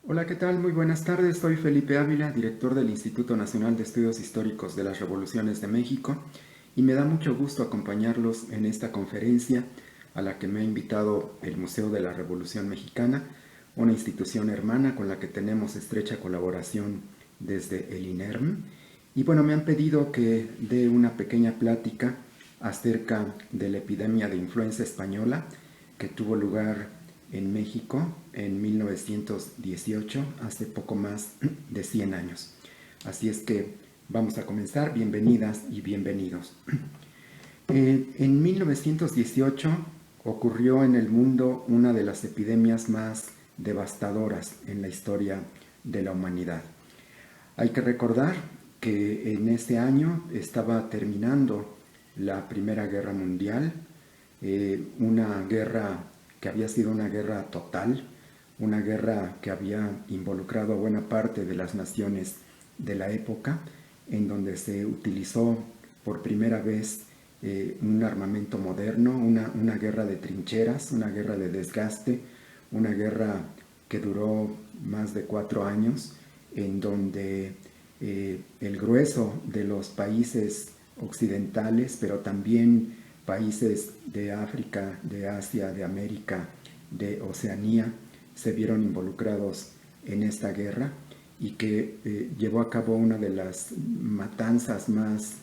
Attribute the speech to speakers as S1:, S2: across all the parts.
S1: Hola, ¿qué tal? Muy buenas tardes. Soy Felipe Ávila, director del Instituto Nacional de Estudios Históricos de las Revoluciones de México, y me da mucho gusto acompañarlos en esta conferencia a la que me ha invitado el Museo de la Revolución Mexicana, una institución hermana con la que tenemos estrecha colaboración desde el INERM. Y bueno, me han pedido que dé una pequeña plática acerca de la epidemia de influenza española que tuvo lugar en México en 1918, hace poco más de 100 años. Así es que vamos a comenzar. Bienvenidas y bienvenidos. En 1918 ocurrió en el mundo una de las epidemias más devastadoras en la historia de la humanidad. Hay que recordar que en ese año estaba terminando la Primera Guerra Mundial, una guerra que había sido una guerra total, una guerra que había involucrado a buena parte de las naciones de la época, en donde se utilizó por primera vez un armamento moderno, una guerra de trincheras, una guerra de desgaste, una guerra que duró más de 4 años, en donde el grueso de los países occidentales, pero también países de África, de Asia, de América, de Oceanía, se vieron involucrados en esta guerra y que llevó a cabo una de las matanzas más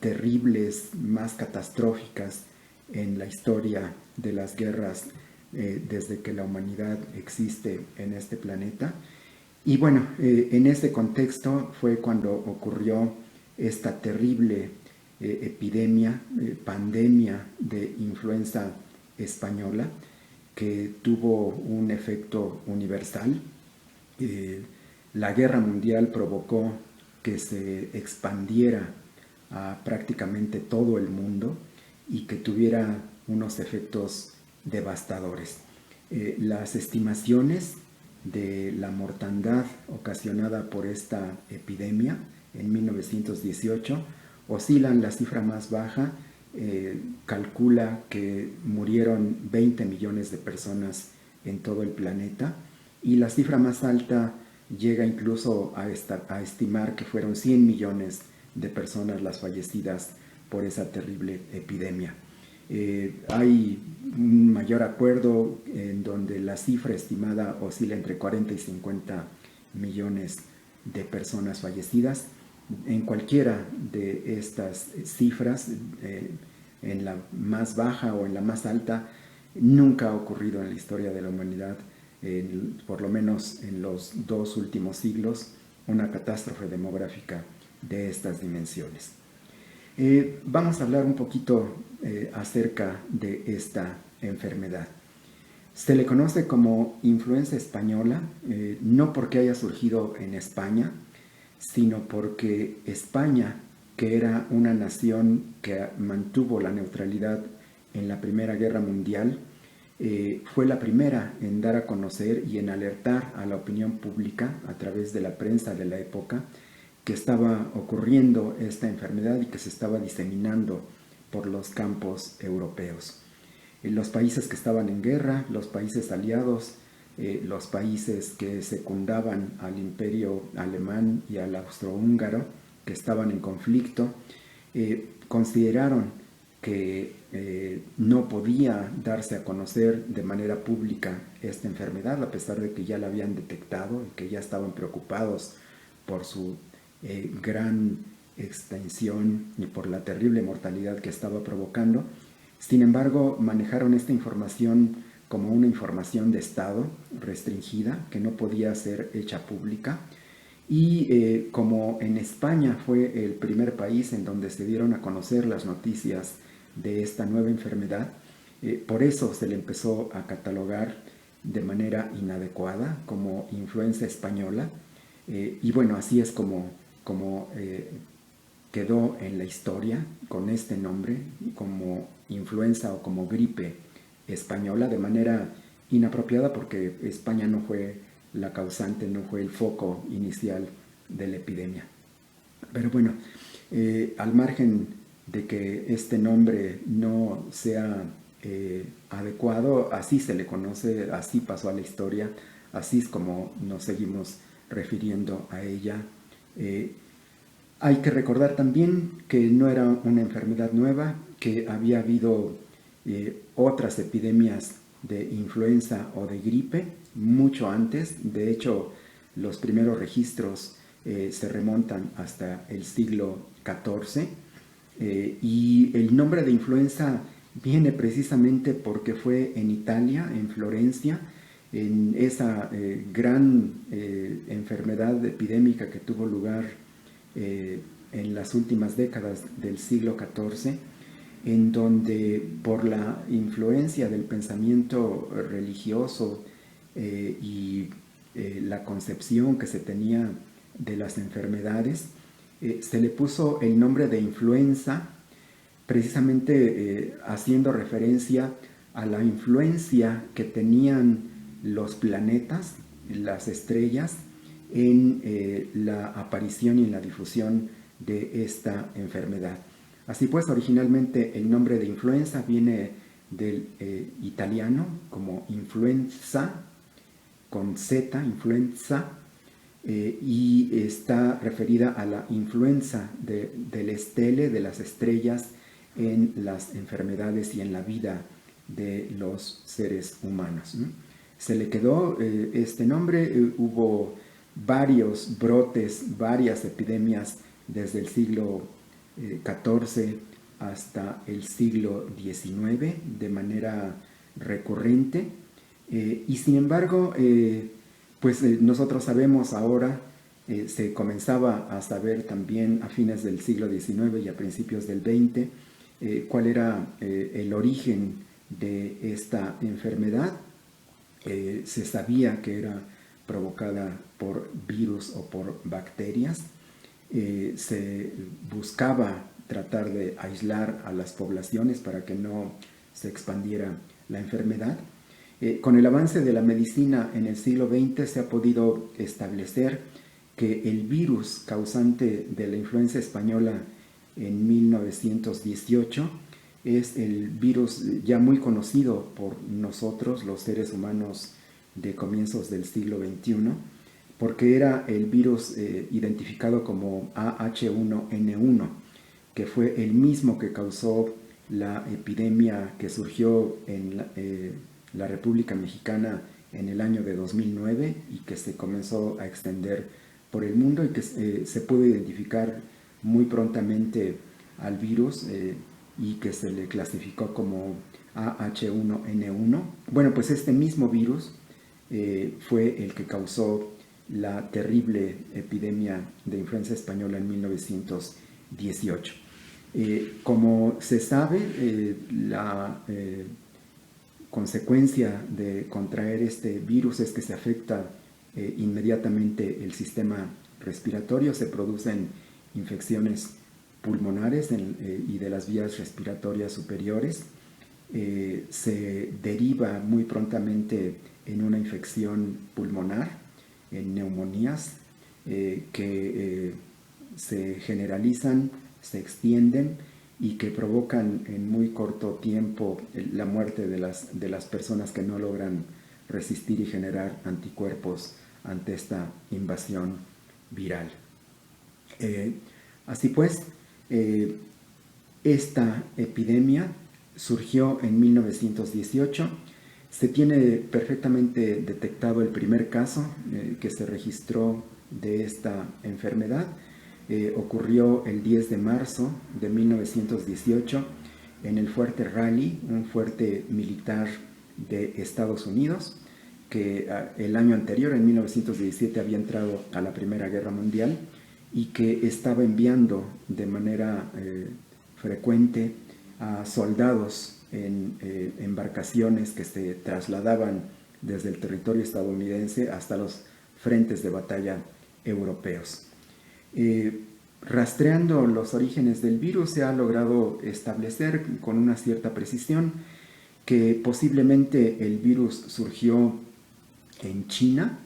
S1: terribles, más catastróficas en la historia de las guerras desde que la humanidad existe en este planeta. Y bueno, en ese contexto fue cuando ocurrió esta terrible epidemia, pandemia de influenza española, que tuvo un efecto universal. Eh, la guerra mundial provocó que se expandiera a prácticamente todo el mundo y que tuviera unos efectos devastadores. Las estimaciones de la mortandad ocasionada por esta epidemia en 1918 oscilan. La cifra más baja calcula que murieron 20 millones de personas en todo el planeta, y la cifra más alta llega incluso a estimar que fueron 100 millones de personas las fallecidas por esa terrible epidemia. Hay un mayor acuerdo en donde la cifra estimada oscila entre 40 y 50 millones de personas fallecidas. En cualquiera de estas cifras, en la más baja o en la más alta, nunca ha ocurrido en la historia de la humanidad, por lo menos en los 2 últimos siglos, una catástrofe demográfica de estas dimensiones. Vamos a hablar un poquito acerca de esta enfermedad. Se le conoce como influenza española, no porque haya surgido en España, sino porque España, que era una nación que mantuvo la neutralidad en la Primera Guerra Mundial, fue la primera en dar a conocer y en alertar a la opinión pública a través de la prensa de la época que estaba ocurriendo esta enfermedad y que se estaba diseminando por los campos europeos. Los países que estaban en guerra, los países aliados, los países que secundaban al imperio alemán y al austrohúngaro, que estaban en conflicto, consideraron que no podía darse a conocer de manera pública esta enfermedad, a pesar de que ya la habían detectado y que ya estaban preocupados por su gran extensión y por la terrible mortalidad que estaba provocando. Sin embargo, manejaron esta información como una información de Estado restringida, que no podía ser hecha pública. Y como en España fue el primer país en donde se dieron a conocer las noticias de esta nueva enfermedad, por eso se le empezó a catalogar de manera inadecuada como influenza española. Y bueno, así es como quedó en la historia con este nombre, como influenza o como gripe española, de manera inapropiada, porque España no fue la causante, no fue el foco inicial de la epidemia. Pero bueno, al margen de que este nombre no sea adecuado, así se le conoce, así pasó a la historia así es como nos seguimos refiriendo a ella. Hay que recordar también que no era una enfermedad nueva, que había habido otras epidemias de influenza o de gripe mucho antes. De hecho, los primeros registros se remontan hasta el siglo XIV, y el nombre de influenza viene precisamente porque fue en Italia, en Florencia, en esa gran enfermedad epidémica que tuvo lugar en las últimas décadas del siglo XIV, en donde por la influencia del pensamiento religioso y la concepción que se tenía de las enfermedades, se le puso el nombre de influenza, precisamente haciendo referencia a la influencia que tenían los planetas, las estrellas, en la aparición y en la difusión de esta enfermedad. Así pues, originalmente el nombre de influenza viene del italiano como influenza, con Z, influenza, y está referida a la influencia del estele, de las estrellas, en las enfermedades y en la vida de los seres humanos, ¿no? Se le quedó este nombre. Hubo varios brotes, varias epidemias desde el siglo XIV hasta el siglo XIX de manera recurrente, y sin embargo, pues nosotros sabemos ahora, se comenzaba a saber también a fines del siglo XIX y a principios del XX cuál era el origen de esta enfermedad. Se sabía que era provocada por virus o por bacterias. Se buscaba tratar de aislar a las poblaciones para que no se expandiera la enfermedad. Con el avance de la medicina en el siglo XX se ha podido establecer que el virus causante de la influenza española en 1918 es el virus ya muy conocido por nosotros, los seres humanos de comienzos del siglo XXI, porque era el virus identificado como AH1N1, que fue el mismo que causó la epidemia que surgió en la República Mexicana en el año de 2009 y que se comenzó a extender por el mundo, y que se pudo identificar muy prontamente al virus y que se le clasificó como AH1N1. Bueno, pues este mismo virus fue el que causó la terrible epidemia de influenza española en 1918. Como se sabe, la consecuencia de contraer este virus es que se afecta inmediatamente el sistema respiratorio, se producen infecciones pulmonares y de las vías respiratorias superiores, se deriva muy prontamente en una infección pulmonar, en neumonías que se generalizan, se extienden y que provocan en muy corto tiempo la muerte de las personas que no logran resistir y generar anticuerpos ante esta invasión viral. Así pues, esta epidemia surgió en 1918. Se tiene perfectamente detectado el primer caso que se registró de esta enfermedad. Ocurrió el 10 de marzo de 1918 en el fuerte Raleigh, un fuerte militar de Estados Unidos, que el año anterior, en 1917, había entrado a la Primera Guerra Mundial y que estaba enviando de manera frecuente a soldados en embarcaciones que se trasladaban desde el territorio estadounidense hasta los frentes de batalla europeos. Rastreando los orígenes del virus, se ha logrado establecer con una cierta precisión que posiblemente el virus surgió en China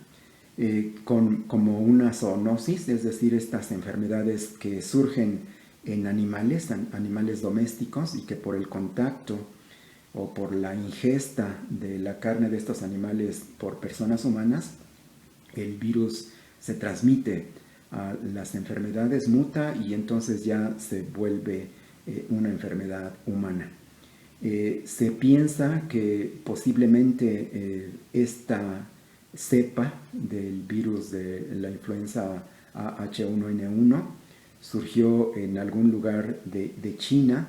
S1: como una zoonosis, es decir, estas enfermedades que surgen en animales domésticos y que por el contacto o por la ingesta de la carne de estos animales por personas humanas el virus se transmite a las enfermedades, muta y entonces ya se vuelve una enfermedad humana. Se piensa que posiblemente esta cepa del virus de la influenza H1N1 surgió en algún lugar de China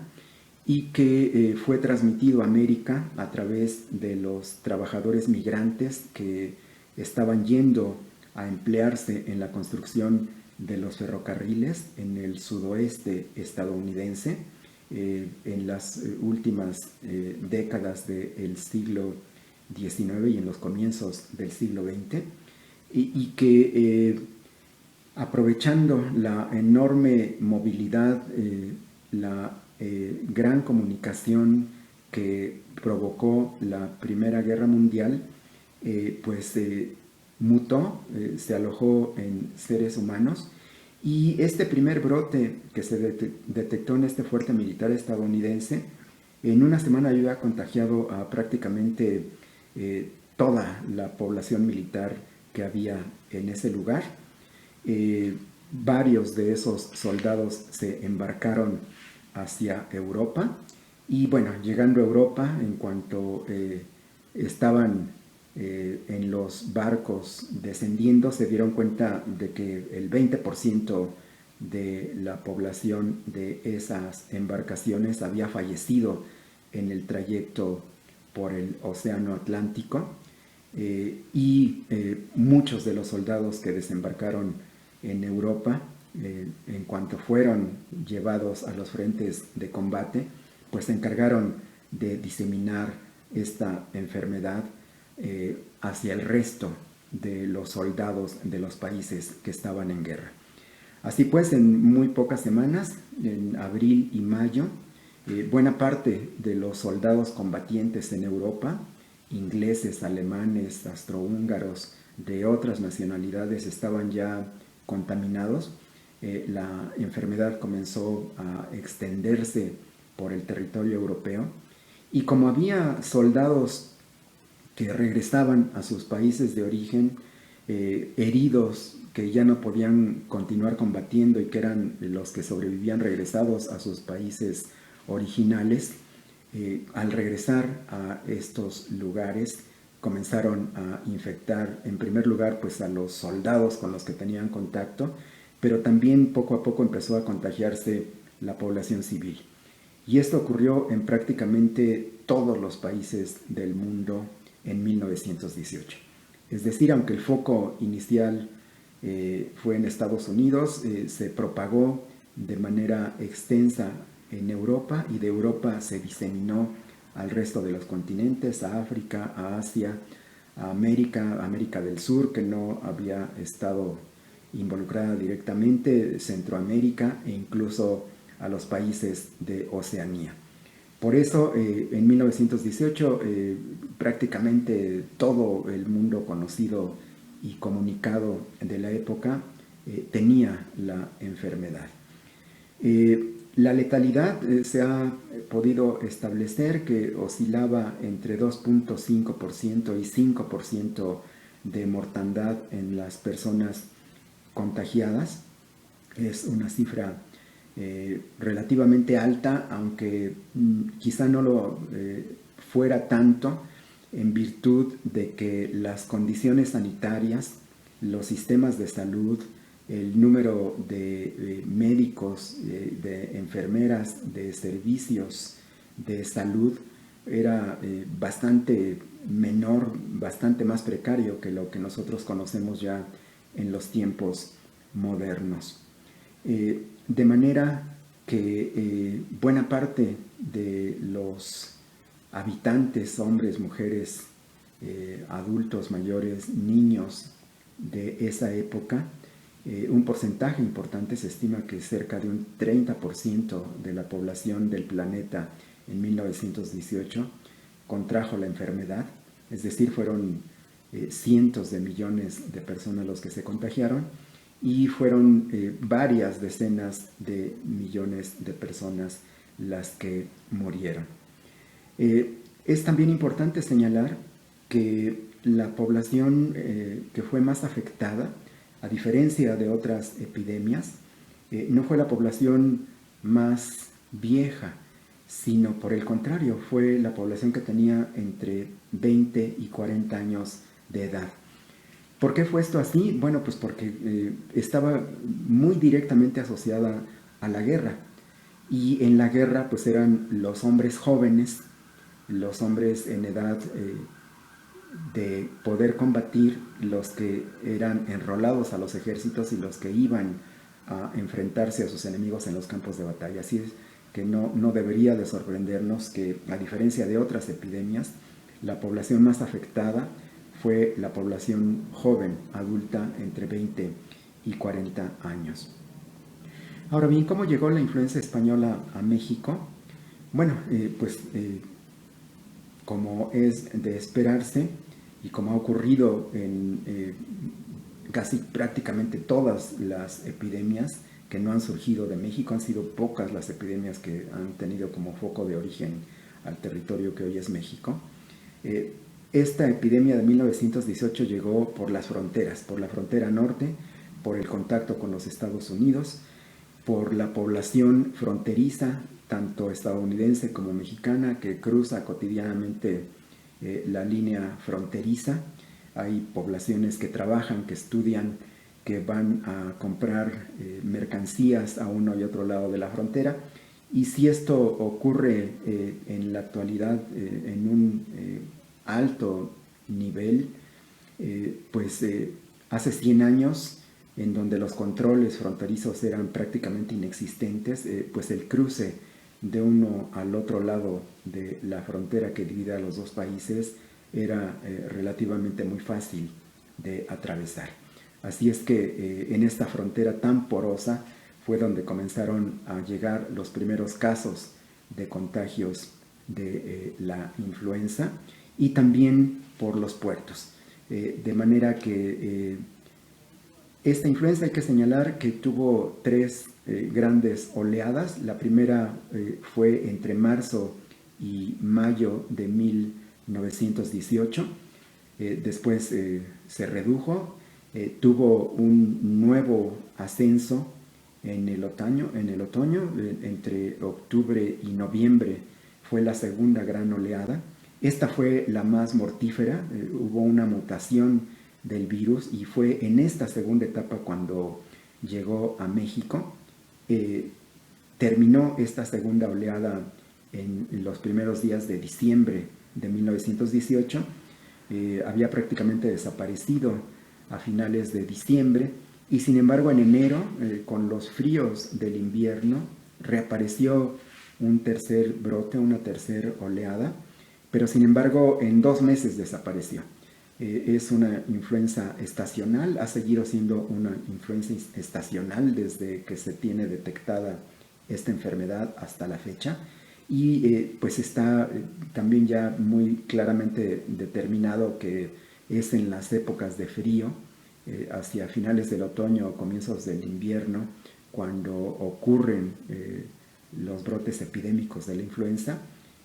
S1: y que fue transmitido a América a través de los trabajadores migrantes que estaban yendo a emplearse en la construcción de los ferrocarriles en el sudoeste estadounidense en las últimas décadas del siglo XIX y en los comienzos del siglo XX, y que aprovechando la enorme movilidad, la gran comunicación que provocó la Primera Guerra Mundial, pues mutó, se alojó en seres humanos, y este primer brote que se detectó en este fuerte militar estadounidense, en una semana había contagiado a prácticamente toda la población militar que había en ese lugar. Varios de esos soldados se embarcaron hacia Europa y bueno, llegando a Europa, en cuanto estaban en los barcos descendiendo, se dieron cuenta de que el 20% de la población de esas embarcaciones había fallecido en el trayecto por el Océano Atlántico, y muchos de los soldados que desembarcaron en Europa, en cuanto fueron llevados a los frentes de combate, pues se encargaron de diseminar esta enfermedad hacia el resto de los soldados de los países que estaban en guerra. Así pues, en muy pocas semanas, en abril y mayo, buena parte de los soldados combatientes en Europa, ingleses, alemanes, austrohúngaros, de otras nacionalidades, estaban ya contaminados. La enfermedad comenzó a extenderse por el territorio europeo y como había soldados que regresaban a sus países de origen, heridos que ya no podían continuar combatiendo y que eran los que sobrevivían regresados a sus países originales, al regresar a estos lugares comenzaron a infectar en primer lugar pues a los soldados con los que tenían contacto, pero también poco a poco empezó a contagiarse la población civil. Y esto ocurrió en prácticamente todos los países del mundo en 1918. Es decir, aunque el foco inicial fue en Estados Unidos, se propagó de manera extensa en Europa y de Europa se diseminó al resto de los continentes, a África, a Asia, a América del Sur, que no había estado involucrada directamente, Centroamérica e incluso a los países de Oceanía. Por eso, en 1918, prácticamente todo el mundo conocido y comunicado de la época tenía la enfermedad. La letalidad se ha podido establecer que oscilaba entre 2.5% y 5% de mortandad en las personas contagiadas. Es una cifra relativamente alta, aunque quizá no lo fuera tanto en virtud de que las condiciones sanitarias, los sistemas de salud, el número de médicos, de enfermeras, de servicios de salud era bastante menor, bastante más precario que lo que nosotros conocemos ya en los tiempos modernos. De manera que buena parte de los habitantes, hombres, mujeres, adultos mayores, niños de esa época, un porcentaje importante, se estima que cerca de un 30% de la población del planeta en 1918 contrajo la enfermedad, es decir, fueron cientos de millones de personas los que se contagiaron y fueron varias decenas de millones de personas las que murieron. Es también importante señalar que la población que fue más afectada, a diferencia de otras epidemias, no fue la población más vieja, sino por el contrario, fue la población que tenía entre 20 y 40 años de edad. ¿Por qué fue esto así? Bueno, pues porque estaba muy directamente asociada a la guerra. Y en la guerra pues eran los hombres jóvenes, los hombres en edad de poder combatir, los que eran enrolados a los ejércitos y los que iban a enfrentarse a sus enemigos en los campos de batalla. Así es que no debería de sorprendernos que, a diferencia de otras epidemias, la población más afectada fue la población joven, adulta, entre 20 y 40 años. Ahora bien, ¿cómo llegó la influenza española a México? Bueno, como es de esperarse y como ha ocurrido en casi prácticamente todas las epidemias que no han surgido de México, han sido pocas las epidemias que han tenido como foco de origen al territorio que hoy es México. Esta epidemia de 1918 llegó por las fronteras, por la frontera norte, por el contacto con los Estados Unidos, por la población fronteriza, tanto estadounidense como mexicana, que cruza cotidianamente la línea fronteriza. Hay poblaciones que trabajan, que estudian, que van a comprar mercancías a uno y otro lado de la frontera. Y si esto ocurre en la actualidad en un alto nivel, hace 100 años, en donde los controles fronterizos eran prácticamente inexistentes, pues el cruce de uno al otro lado de la frontera que divide a los dos países era relativamente muy fácil de atravesar. Así es que en esta frontera tan porosa fue donde comenzaron a llegar los primeros casos de contagios de la influenza, y también por los puertos. De manera que esta influenza, hay que señalar que tuvo tres grandes oleadas. La primera fue entre marzo y mayo de 1918. Después se redujo, tuvo un nuevo ascenso en el otoño, entre octubre y noviembre fue la segunda gran oleada. Esta fue la más mortífera, hubo una mutación del virus y fue en esta segunda etapa cuando llegó a México. Terminó esta segunda oleada en los primeros días de diciembre de 1918. Había prácticamente desaparecido a finales de diciembre, y sin embargo en enero, con los fríos del invierno, reapareció un tercer brote, una tercera oleada, pero sin embargo en 2 meses desapareció. Es una influenza estacional, ha seguido siendo una influenza estacional desde que se tiene detectada esta enfermedad hasta la fecha, y pues está también ya muy claramente determinado que es en las épocas de frío, hacia finales del otoño o comienzos del invierno, cuando ocurren los brotes epidémicos de la influenza.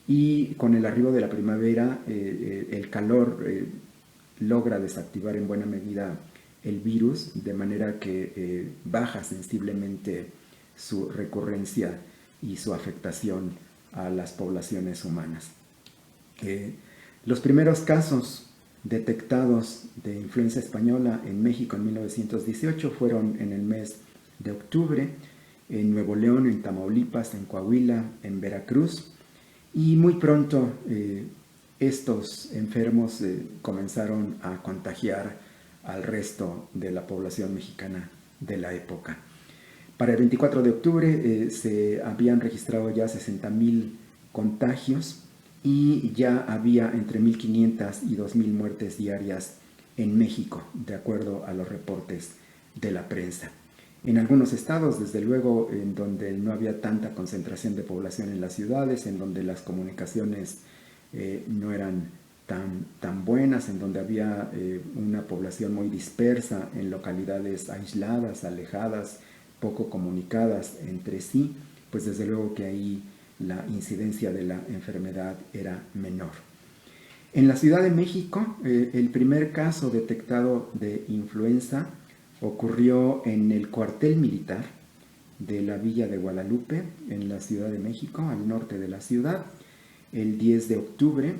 S1: Y con el arribo de la primavera, el calor logra desactivar en buena medida el virus, de manera que baja sensiblemente su recurrencia y su afectación a las poblaciones humanas. Los primeros casos detectados de influenza española en México en 1918 fueron en el mes de octubre, en Nuevo León, en Tamaulipas, en Coahuila, en Veracruz. Y muy pronto estos enfermos comenzaron a contagiar al resto de la población mexicana de la época. Para el 24 de octubre se habían registrado ya 60,000 contagios y ya había entre 1,500 y 2,000 muertes diarias en México, de acuerdo a los reportes de la prensa. En algunos estados, desde luego, en donde no había tanta concentración de población en las ciudades, en donde las comunicaciones no eran tan buenas, en donde había una población muy dispersa, en localidades aisladas, alejadas, poco comunicadas entre sí, pues desde luego que ahí la incidencia de la enfermedad era menor. En la Ciudad de México, el primer caso detectado de influenza ocurrió en el cuartel militar de la Villa de Guadalupe, en la Ciudad de México, al norte de la ciudad, el 10 de octubre.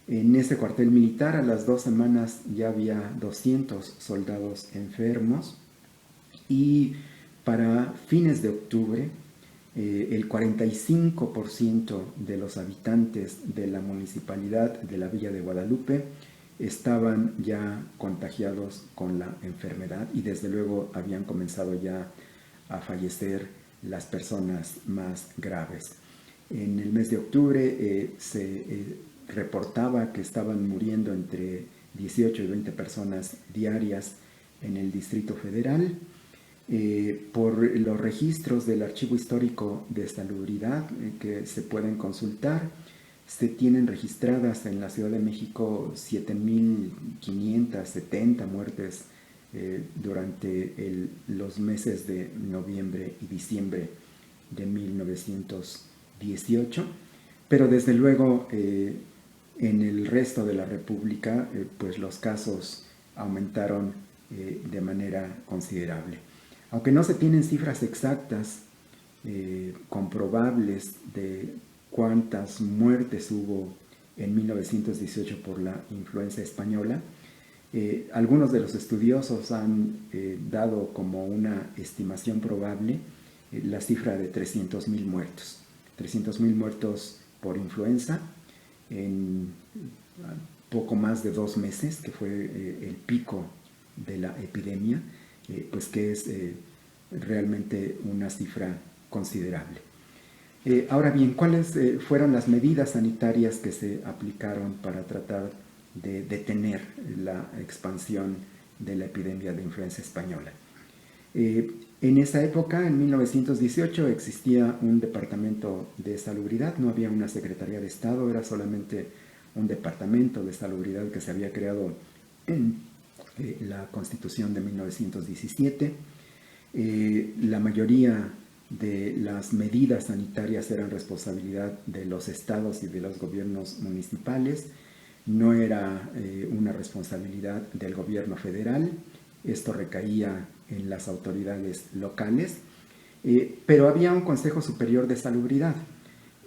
S1: En ese cuartel militar, a las 2 semanas ya había 200 soldados enfermos, y para fines de octubre el 45% de los habitantes de la municipalidad de la Villa de Guadalupe estaban ya contagiados con la enfermedad, y desde luego habían comenzado ya a fallecer las personas más graves. En el mes de octubre se reportaba que estaban muriendo entre 18 y 20 personas diarias en el Distrito Federal. Por los registros del Archivo Histórico de Salubridad que se pueden consultar, se tienen registradas en la Ciudad de México 7.570 muertes durante los meses de noviembre y diciembre de 1918, pero desde luego en el resto de la República pues los casos aumentaron de manera considerable. Aunque no se tienen cifras exactas comprobables de cuántas muertes hubo en 1918 por la influenza española, algunos de los estudiosos han dado como una estimación probable la cifra de 300.000 muertos. 300.000 muertos por influenza en poco más de 2 meses, que fue el pico de la epidemia, pues que es realmente una cifra considerable. Ahora bien, ¿cuáles fueron las medidas sanitarias que se aplicaron para tratar de detener la expansión de la epidemia de influenza española? En esa época, en 1918, existía un departamento de salubridad, no había una Secretaría de Estado, era solamente un departamento de salubridad que se había creado en la Constitución de 1917. La mayoría de las medidas sanitarias eran responsabilidad de los estados y de los gobiernos municipales, no era una responsabilidad del gobierno federal, esto recaía en las autoridades locales, pero había un Consejo Superior de Salubridad,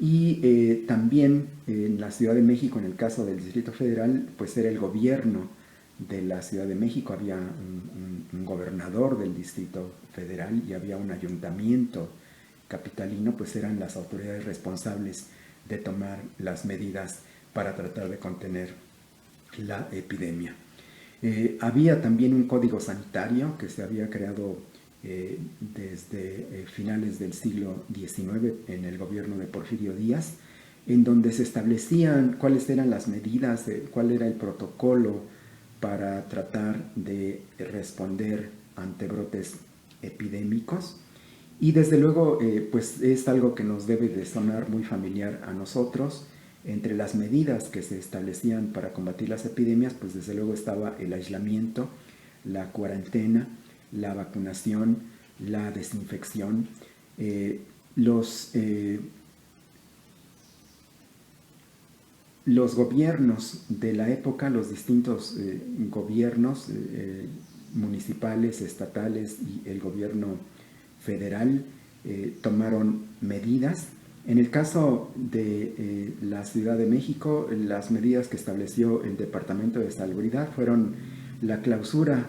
S1: y también en la Ciudad de México, en el caso del Distrito Federal, pues era el gobierno de la Ciudad de México, había un gobernador del Distrito Federal y había un ayuntamiento capitalino, pues eran las autoridades responsables de tomar las medidas para tratar de contener la epidemia. Había también un código sanitario que se había creado desde finales del siglo XIX en el gobierno de Porfirio Díaz, en donde se establecían cuáles eran las medidas, cuál era el protocolo para tratar de responder ante brotes epidémicos. Y desde luego pues es algo que nos debe de sonar muy familiar a nosotros. Entre las medidas que se establecían para combatir las epidemias, pues desde luego estaba el aislamiento, la cuarentena, la vacunación, la desinfección. Los gobiernos de la época, los distintos gobiernos municipales, estatales y el gobierno federal tomaron medidas. En el caso de la Ciudad de México, las medidas que estableció el Departamento de Salubridad fueron la clausura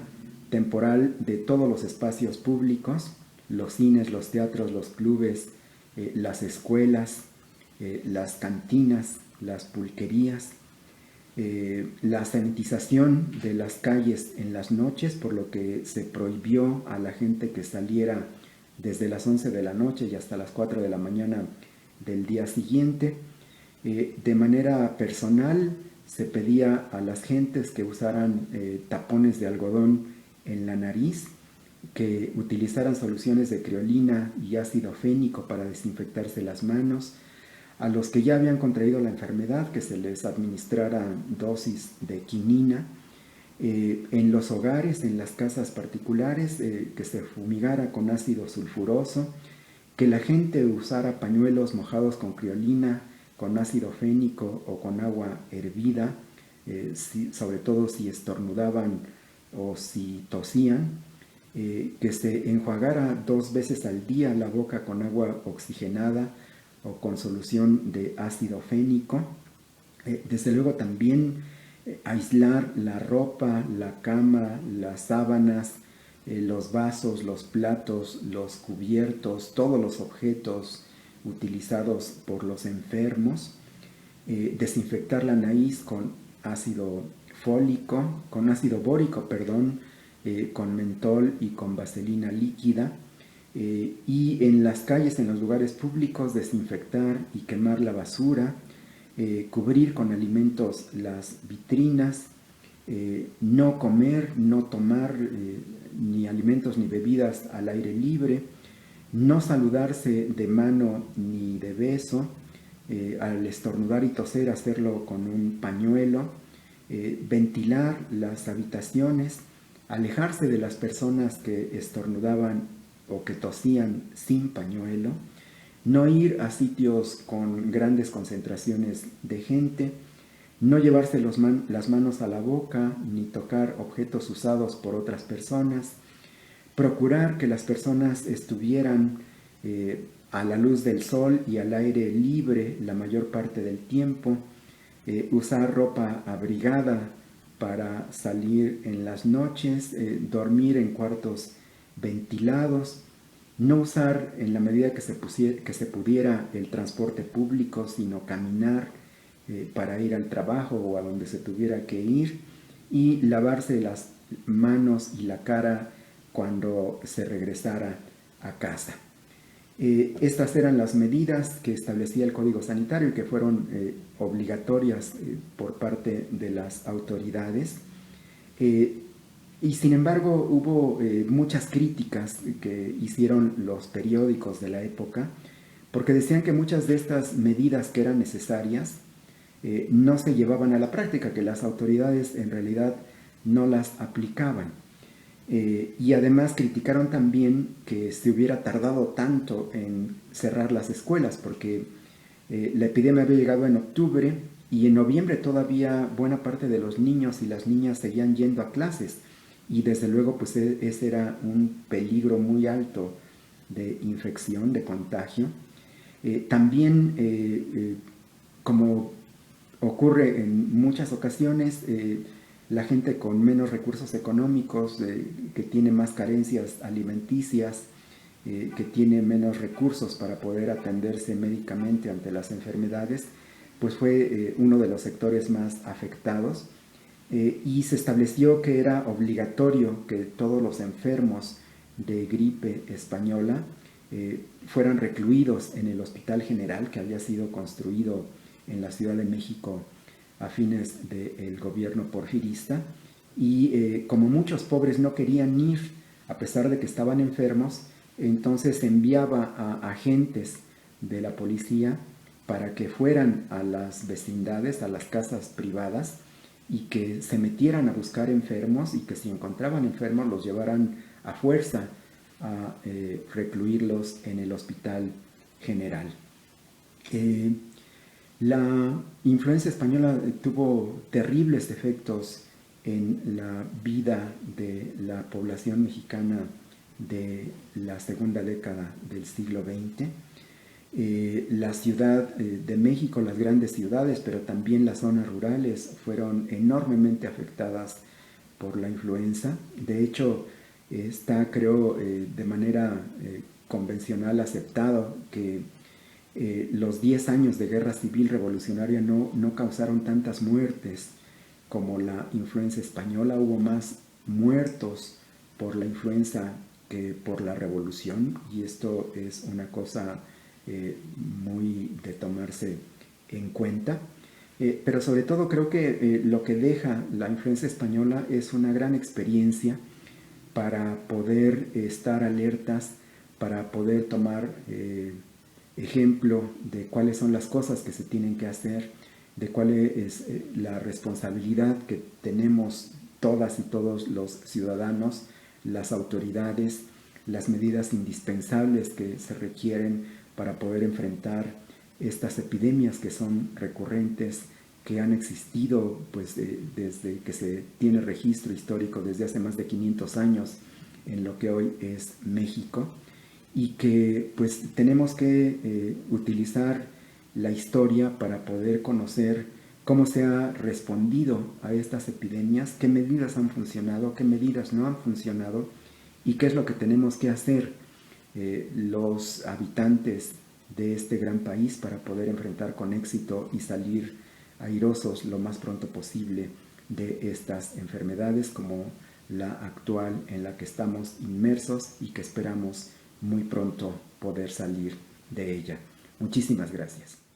S1: temporal de todos los espacios públicos, los cines, los teatros, los clubes, las escuelas, las cantinas, las pulquerías, la sanitización de las calles en las noches, por lo que se prohibió a la gente que saliera desde las 11 de la noche y hasta las 4 de la mañana del día siguiente. De manera personal se pedía a las gentes que usaran tapones de algodón en la nariz, que utilizaran soluciones de criolina y ácido fénico para desinfectarse las manos. A los que ya habían contraído la enfermedad, que se les administrara dosis de quinina. En los hogares, en las casas particulares, que se fumigara con ácido sulfuroso, que la gente usara pañuelos mojados con criolina, con ácido fénico o con agua hervida sobre todo si estornudaban o si tosían, que se enjuagara 2 veces al día la boca con agua oxigenada o con solución de ácido fénico. Desde luego también aislar la ropa, la cama, las sábanas, los vasos, los platos, los cubiertos, todos los objetos utilizados por los enfermos. Desinfectar la nariz con ácido bórico, con mentol y con vaselina líquida. Y en las calles, en los lugares públicos, desinfectar y quemar la basura, cubrir con alimentos las vitrinas, no comer, no tomar ni alimentos ni bebidas al aire libre, no saludarse de mano ni de beso, al estornudar y toser hacerlo con un pañuelo, ventilar las habitaciones, alejarse de las personas que estornudaban o que tosían sin pañuelo, no ir a sitios con grandes concentraciones de gente, no llevarse las manos a la boca ni tocar objetos usados por otras personas, procurar que las personas estuvieran a la luz del sol y al aire libre la mayor parte del tiempo, usar ropa abrigada para salir en las noches, dormir en cuartos ventilados, no usar en la medida que se pudiera el transporte público, sino caminar para ir al trabajo o a donde se tuviera que ir, y lavarse las manos y la cara cuando se regresara a casa. Estas eran las medidas que establecía el Código Sanitario y que fueron obligatorias por parte de las autoridades. Y sin embargo hubo muchas críticas que hicieron los periódicos de la época, porque decían que muchas de estas medidas que eran necesarias no se llevaban a la práctica, que las autoridades en realidad no las aplicaban. Y además criticaron también que se hubiera tardado tanto en cerrar las escuelas, porque la epidemia había llegado en octubre y en noviembre todavía buena parte de los niños y las niñas seguían yendo a clases, y desde luego pues ese era un peligro muy alto de infección, de contagio. También, como ocurre en muchas ocasiones, la gente con menos recursos económicos, que tiene más carencias alimenticias, que tiene menos recursos para poder atenderse médicamente ante las enfermedades, pues fue uno de los sectores más afectados, y se estableció que era obligatorio que todos los enfermos de gripe española fueran recluidos en el Hospital General, que había sido construido en la Ciudad de México a fines del gobierno porfirista, y como muchos pobres no querían ir a pesar de que estaban enfermos, entonces enviaba a agentes de la policía para que fueran a las vecindades, a las casas privadas, y que se metieran a buscar enfermos, y que si encontraban enfermos los llevaran a fuerza a recluirlos en el Hospital General. La influenza española tuvo terribles efectos en la vida de la población mexicana de la segunda década del siglo XX. La Ciudad de México, las grandes ciudades, pero también las zonas rurales fueron enormemente afectadas por la influenza. De hecho, está, creo, de manera convencional aceptado que los 10 años de guerra civil revolucionaria no causaron tantas muertes como la influenza española. Hubo más muertos por la influenza que por la revolución, y esto es una cosa muy de tomarse en cuenta. Pero sobre todo creo que lo que deja la influenza española es una gran experiencia para poder estar alertas, para poder tomar ejemplo de cuáles son las cosas que se tienen que hacer, de cuál es la responsabilidad que tenemos todas y todos los ciudadanos, las autoridades, las medidas indispensables que se requieren para poder enfrentar estas epidemias que son recurrentes que han existido pues, desde que se tiene registro histórico, desde hace más de 500 años en lo que hoy es México, y que pues tenemos que utilizar la historia para poder conocer cómo se ha respondido a estas epidemias, qué medidas han funcionado, qué medidas no han funcionado y qué es lo que tenemos que hacer los habitantes de este gran país para poder enfrentar con éxito y salir airosos lo más pronto posible de estas enfermedades como la actual en la que estamos inmersos y que esperamos muy pronto poder salir de ella. Muchísimas gracias.